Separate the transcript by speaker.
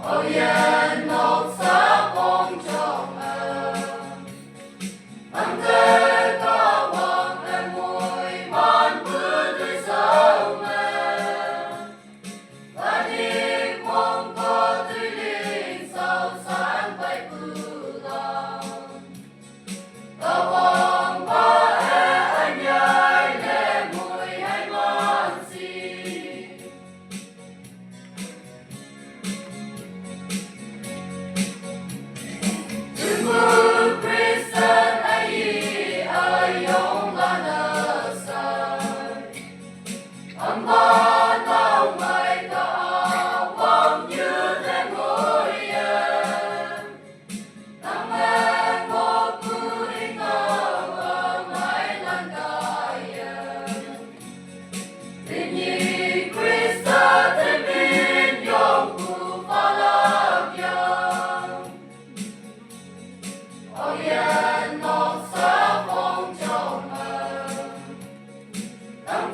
Speaker 1: Ôi yên một giấc ôm trọn ấm thế có hoàng em mùi ban bữa tươi sớm và đi mong có tươi linh sao sáng bay bự lòng tao vòng ba anh nhai để mùi hay ngon gì Mưa Christian ai ayong lanasay Ang bataw may kaawang như thế ngồi em Nang em một cứ đi ngao ở mãi lan em Tin nhi Christa thêm in yong ku palagyan Ôi yên một giấc ôm trọn ấm